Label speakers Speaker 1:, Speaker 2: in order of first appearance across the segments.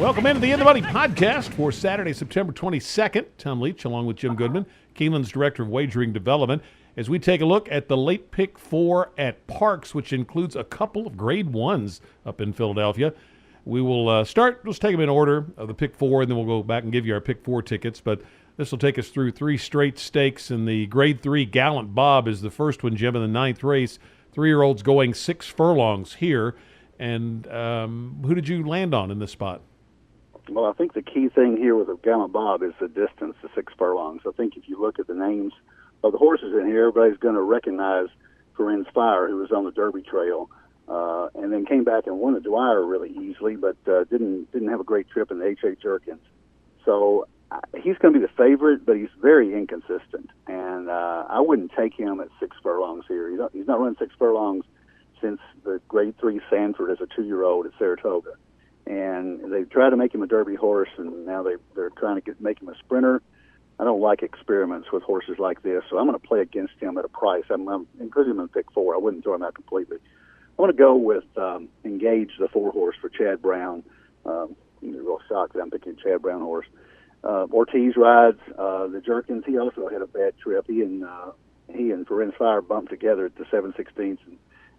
Speaker 1: Welcome into the In the Money podcast for Saturday, September 22nd. Tom Leach, along with Jim Goodman, Keeneland's Director of Wagering Development, as we take a look at the late pick 4 at Parx, which includes a couple of grade 1s up in Philadelphia. We will start, let's take them in order of the pick 4, and then we'll go back and give you our pick 4 tickets. But this will take us through 3 straight stakes, and the grade 3 Gallant Bob is the first one, Jim, in the 9th race. 3-year-olds going 6 furlongs here. And who did you land on in this spot?
Speaker 2: Well, I think the key thing here with the Gallant Bob is the distance, the 6 furlongs. I think if you look at the names of the horses in here, everybody's going to recognize Parx Fire, who was on the Derby Trail, and then came back and won the Dwyer really easily, but didn't have a great trip in the H.A. Jerkins. So he's going to be the favorite, but he's very inconsistent, and I wouldn't take him at 6 furlongs here. He's not run 6 furlongs since the grade 3 Sanford as a 2-year-old at Saratoga. And they tried to make him a Derby horse, and now they're trying to make him a sprinter. I don't like experiments with horses like this, so I'm going to play against him at a price. I'm including him in pick 4. I wouldn't throw him out completely. I want to go with Engage, the 4 horse for Chad Brown. You're real shocked that I'm picking Chad Brown horse. Ortiz rides the Jerkins. He also had a bad trip. He and Parx Fire bumped together at the 7/16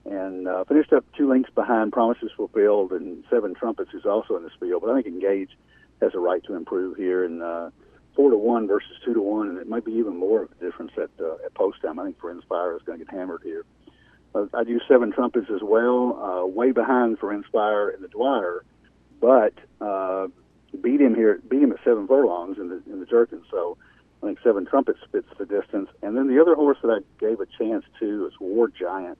Speaker 2: and finished up 2 lengths behind Promises Fulfilled and 7 Trumpets, who's also in this field. But I think Engage has a right to improve here, and 4-1 versus 2-1, and it might be even more of a difference at post time. I think Parx Fire is going to get hammered here. I'd use 7 Trumpets as well, way behind Parx Fire in the Dwyer, but beat him at 7 furlongs in the Jerkins. So I think 7 Trumpets fits the distance. And then the other horse that I gave a chance to is War Giant,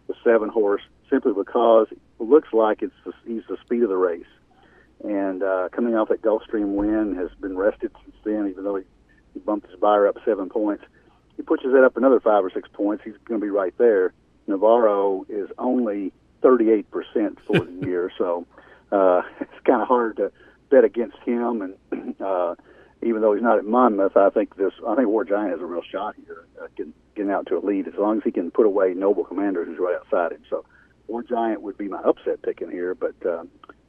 Speaker 2: the 7 horse, simply because it looks like he's the speed of the race. And coming off that Gulfstream win, has been rested since then, even though he bumped his buyer up 7 points. He pushes that up another 5 or 6 points. He's going to be right there. Navarro is only 38% for the year, so it's kind of hard to bet against him. And even though he's not at Monmouth, I think War Giant has a real shot here, getting out to a lead, as long as he can put away Noble Commander, who's right outside him. So War Giant would be my upset pick in here, but the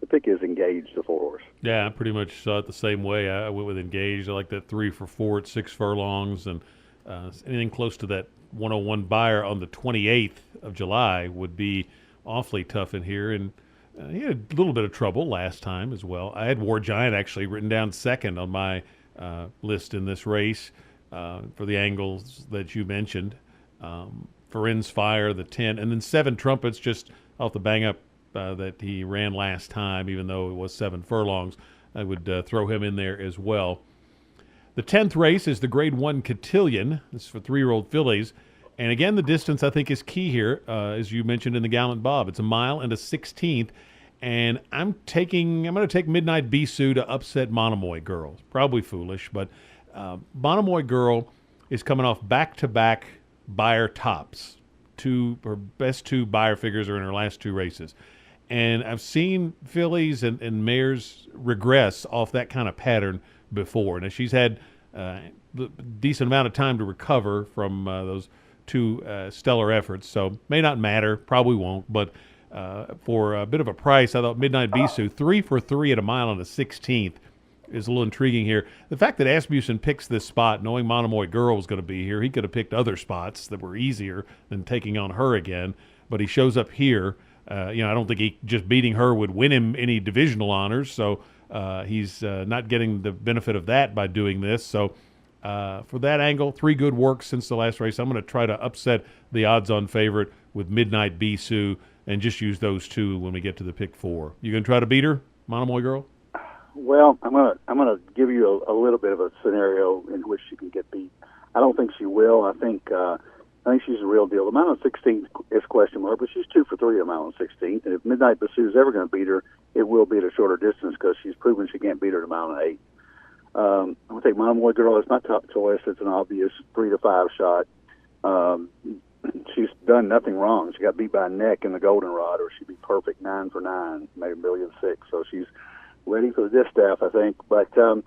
Speaker 2: pick is Engage, the 4 horse.
Speaker 1: Yeah, I pretty much saw it the same way. I went with Engage. I like that 3 for 4 at 6 furlongs, and anything close to that 101 buyer on the 28th of July would be awfully tough in here. And he had a little bit of trouble last time as well. I had War Giant actually written down second on my list in this race for the angles that you mentioned. Parx Fire, the 10, and then 7 Trumpets just off the bang-up that he ran last time, even though it was 7 furlongs. I would throw him in there as well. The 10th race is the Grade 1 Cotillion. This is for 3-year-old fillies. And again, the distance I think is key here, as you mentioned in the Gallant Bob. It's 1 mile and a 16th. And I'm going to take Midnight Bisou to upset Monomoy Girl. Probably foolish, but Monomoy Girl is coming off back-to-back buyer tops. Her best 2 buyer figures are in her last 2 races. And I've seen fillies and mares regress off that kind of pattern before. Now, she's had a decent amount of time to recover from those 2 stellar efforts, so may not matter, probably won't, but for a bit of a price, I thought Midnight Bisou, 3 for 3 at 1 mile and a 16th, is a little intriguing here. The fact that Asmussen picks this spot, knowing Monomoy Girl was going to be here, he could have picked other spots that were easier than taking on her again, but he shows up here. I don't think just beating her would win him any divisional honors, so he's not getting the benefit of that by doing this. So for that angle, 3 good works since the last race. I'm going to try to upset the odds-on favorite with Midnight Bisou and just use those 2 when we get to the pick 4. You going to try to beat her, Monomoy Girl?
Speaker 2: Well, I'm gonna give you a little bit of a scenario in which she can get beat. I don't think she will. I think she's the real deal. The mile and 16th is question mark, but she's 2 for 3 at a mile and 16th. And if Midnight Bisou is ever going to beat her, it will be at a shorter distance because she's proven she can't beat her at a mile and 8. I'm going to take Monomoy Girl as my top choice. It's an obvious 3 to 5 shot. She's done nothing wrong. She got beat by a neck in the Goldenrod, or she'd be perfect 9 for 9, maybe $1.6 million. So she's ready for the distaff, I think. But I'm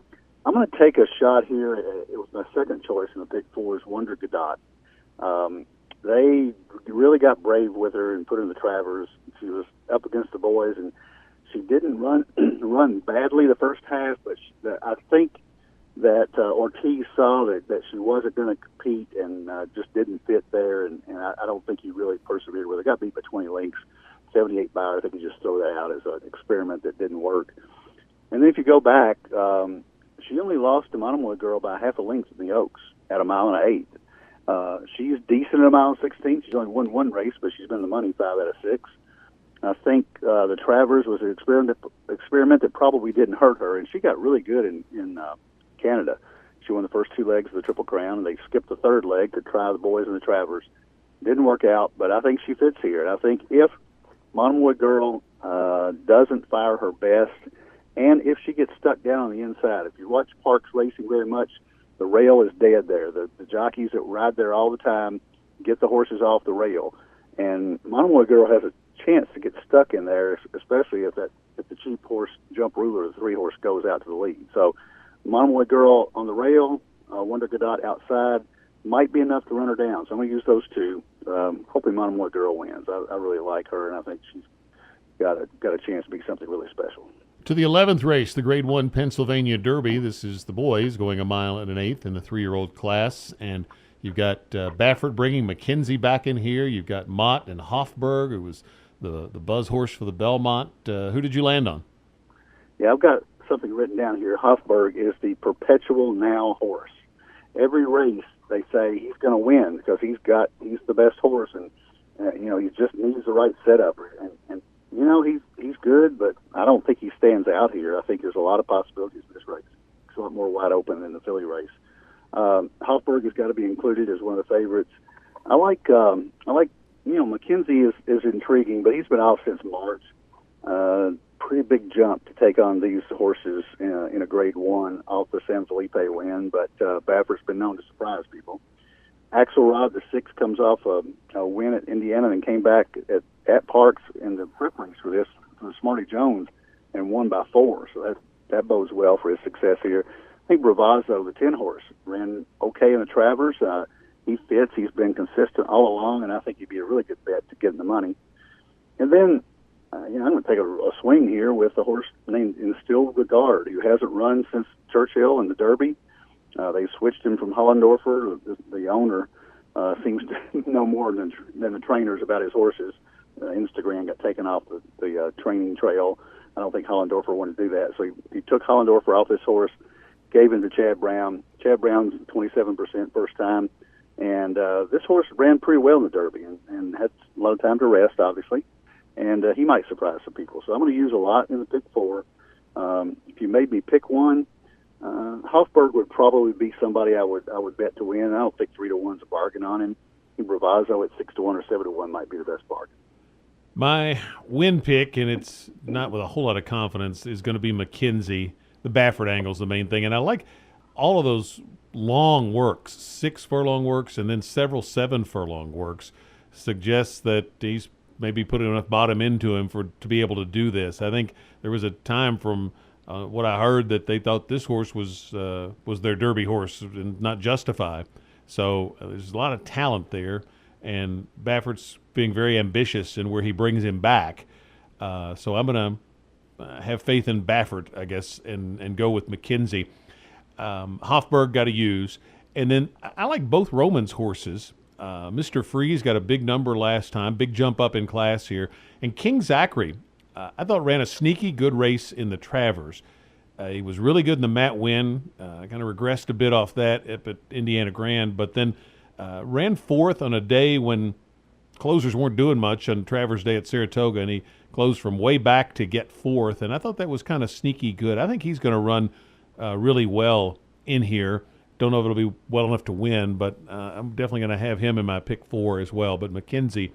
Speaker 2: going to take a shot here. It was my second choice in the pick 4 is Wonder Godot. They really got brave with her and put her in the Travers. She was up against the boys, and She didn't run run badly the first half, but I think that Ortiz saw that she wasn't going to compete and just didn't fit there, and I don't think he really persevered with it. Got beat by 20 lengths, 78 Buyer. I think he just threw that out as an experiment that didn't work. And then if you go back, she only lost to Monomoy Girl by half a length in the Oaks at a mile and an eighth. She's decent at a mile and 16. She's only won one race, but she's been in the money 5 out of 6. I think the Travers was an experiment that probably didn't hurt her, and she got really good in Canada. She won the first 2 legs of the Triple Crown, and they skipped the 3rd leg to try the boys and the Travers. Didn't work out, but I think she fits here. And I think if Monomoy Girl doesn't fire her best, and if she gets stuck down on the inside, if you watch Parx racing very much, the rail is dead there. The jockeys that ride there all the time get the horses off the rail, and Monomoy Girl has a chance to get stuck in there, especially if the cheap horse Jump Ruler, the 3-horse, goes out to the lead. So Monomoy Girl on the rail, Wonder Godot outside, might be enough to run her down. So I'm going to use those 2. Hoping Monomoy Girl wins. I really like her, and I think she's got a chance to be something really special.
Speaker 1: To the 11th race, the Grade 1 Pennsylvania Derby. This is the boys going a mile and an eighth in the 3-year-old class. And you've got Baffert bringing McKenzie back in here. You've got Mott and Hofberg, who was the buzz horse for the Belmont. Who did you land on?
Speaker 2: Yeah, I've got something written down here. Hofberg is the perpetual now horse. Every race they say he's going to win because he's the best horse, and he just needs the right setup. And he's good, but I don't think he stands out here. I think there's a lot of possibilities in this race. It's a lot more wide open than the Philly race. Hofberg has got to be included as one of the favorites. I like McKenzie is intriguing, but he's been off since March. Pretty big jump to take on these horses in a Grade 1 off the San Felipe win, but Baffert's been known to surprise people. Axelrod, the 6, comes off a win at Indiana and came back at Parx in the prep race for the Smarty Jones and won by 4. So that bodes well for his success here. I think Bravazzo, the 10-horse, ran okay in the Travers. He fits. He's been consistent all along, and I think he'd be a really good bet to get in the money. And then, I'm going to take a swing here with a horse named Instilled Regard, who hasn't run since Churchill in the Derby. They switched him from Hollendorfer. The owner seems to know more than the trainers about his horses. Instagram got taken off the training trail. I don't think Hollendorfer wanted to do that. So he took Hollendorfer off this horse, gave him to Chad Brown. Chad Brown's 27% first time. And this horse ran pretty well in the Derby and had a lot of time to rest, obviously. And he might surprise some people. So I'm going to use a lot in the pick 4. If you made me pick one, Hofberg would probably be somebody I would bet to win. I don't think 3-1's a bargain on him. Bravazzo at 6-1 or 7-1 might be the best bargain.
Speaker 1: My win pick, and it's not with a whole lot of confidence, is going to be McKenzie. The Baffert angle's the main thing, and I like all of those long works, 6 furlong works, and then several 7 furlong works. Suggests that he's maybe putting enough bottom into him to be able to do this. I think there was a time from what I heard that they thought this horse was their Derby horse and not Justify. So there's a lot of talent there, and Baffert's being very ambitious in where he brings him back. So I'm going to have faith in Baffert, I guess, and go with McKenzie. Hofberg got to use. And then I like both Roman's horses. Mr. Freeze got a big number last time, big jump up in class here. And King Zachary, I thought ran a sneaky good race in the Travers. He was really good in the Matt win. Kind of regressed a bit off that up at Indiana Grand, but then ran 4th on a day when closers weren't doing much on Travers Day at Saratoga, and he closed from way back to get 4th, and I thought that was kind of sneaky good. I think he's going to run really well in here. Don't know if it'll be well enough to win, but I'm definitely going to have him in my pick 4 as well. But McKenzie,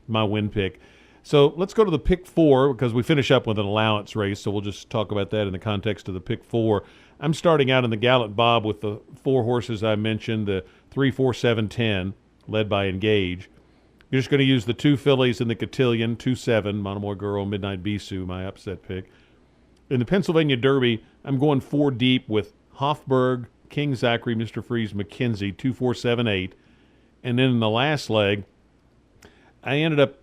Speaker 1: my win pick. So let's go to the pick 4 because we finish up with an allowance race, so we'll just talk about that in the context of the pick 4. I'm starting out in the Gallant Bob with the 4 horses I mentioned, the 3, 4, 7, 10, led by Engage. You're just going to use the 2 fillies in the Cotillion, 2, 7, Monomoy Girl, Midnight Bisou, my upset pick. In the Pennsylvania Derby, I'm going 4 deep with Hofberg, King Zachary, Mr. Freeze, McKenzie, 2, 4, 7, 8. And then in the last leg, I ended up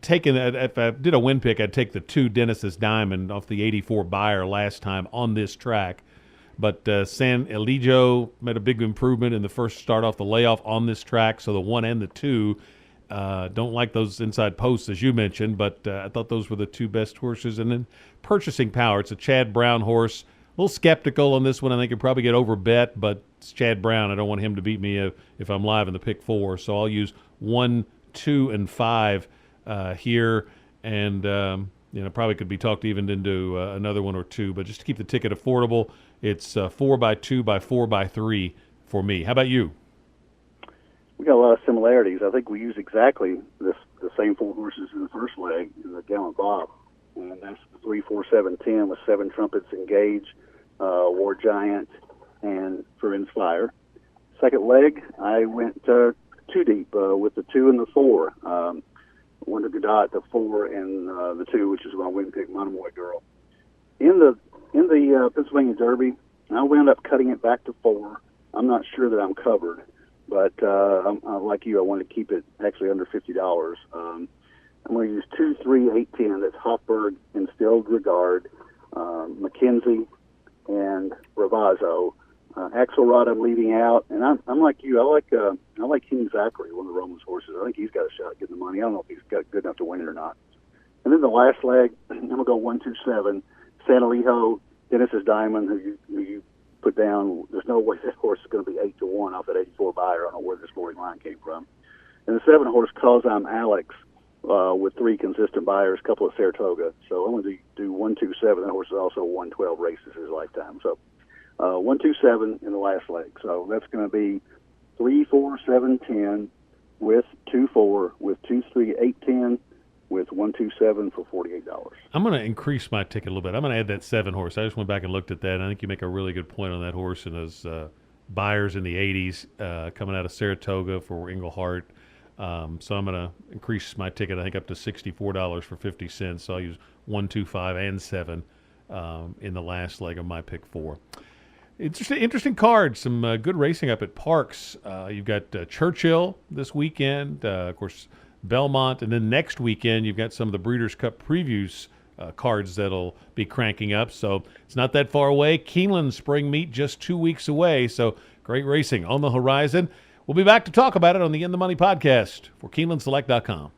Speaker 1: taken, if I did a win pick, I'd take the 2 Dennis's Diamond off the 84 buyer last time on this track. But San Eligio made a big improvement in the first start off the layoff on this track. So the 1 and the 2 don't like those inside posts, as you mentioned, but I thought those were the 2 best horses. And then purchasing power. It's a Chad Brown horse. A little skeptical on this one. I think he'll probably get overbet, but it's Chad Brown. I don't want him to beat me if I'm live in the pick 4. So I'll use 1, 2, and 5 here. And, probably could be talked even into another 1 or 2. But just to keep the ticket affordable, it's 4 by 2 by 4 by 3 for me. How about you?
Speaker 2: We got a lot of similarities. I think we use exactly the same 4 horses in the first leg in the Gallant Bob. And that's the 3, 4, 7, 10 with 7 Trumpets Engage, War Giant, and For Inspire. Second leg, I went 2 deep with the 2 and the 4. Went to Godot, the 4 and the 2, which is my win pick, Monomoy Girl. In the Pennsylvania Derby, I wound up cutting it back to 4. I'm not sure that I'm covered, but like you, I want to keep it actually under $50. I'm going to use 2, 3, 8, 10. That's Hofberg, Instilled Regard, McKenzie, and Ravazzo. Axelrod I'm leaving out, and I'm like you. I like King Zachary, one of the Romans horses. I think he's got a shot at getting the money. I don't know if he's got good enough to win it or not. And then the last leg, I'm gonna go 1, 2, 7. San Elijo, Dennis's Diamond, who you put down. There's no way that horse is going to be 8-1 off that 84 buyer. I don't know where this scoring line came from. And the 7 horse, Cause I'm Alex, with 3 consistent buyers, a couple of Saratoga. So I'm going to do 1, 2, 7. That horse has also won 12 races in his lifetime. So 1, 2, 7 in the last leg. So that's going to be 3, 4, 7, 10 with 2, 4 with 2, 3, 8, 10 with 1, 2, 7 for $48.
Speaker 1: I'm going to increase my ticket a little bit. I'm going to add that 7 horse. I just went back and looked at that. And I think you make a really good point on that horse and those buyers in the 80s coming out of Saratoga for Englehart. So I'm going to increase my ticket, I think, up to $64 for 50 cents. So I'll use 1, 2, 5, and 7 in the last leg of my pick 4. Interesting card. Some good racing up at Parx. You've got Churchill this weekend, of course, Belmont, and then next weekend you've got some of the Breeders' Cup previews cards that'll be cranking up. So it's not that far away. Keeneland Spring Meet just 2 weeks away. So great racing on the horizon. We'll be back to talk about it on the In the Money podcast for KeenelandSelect.com.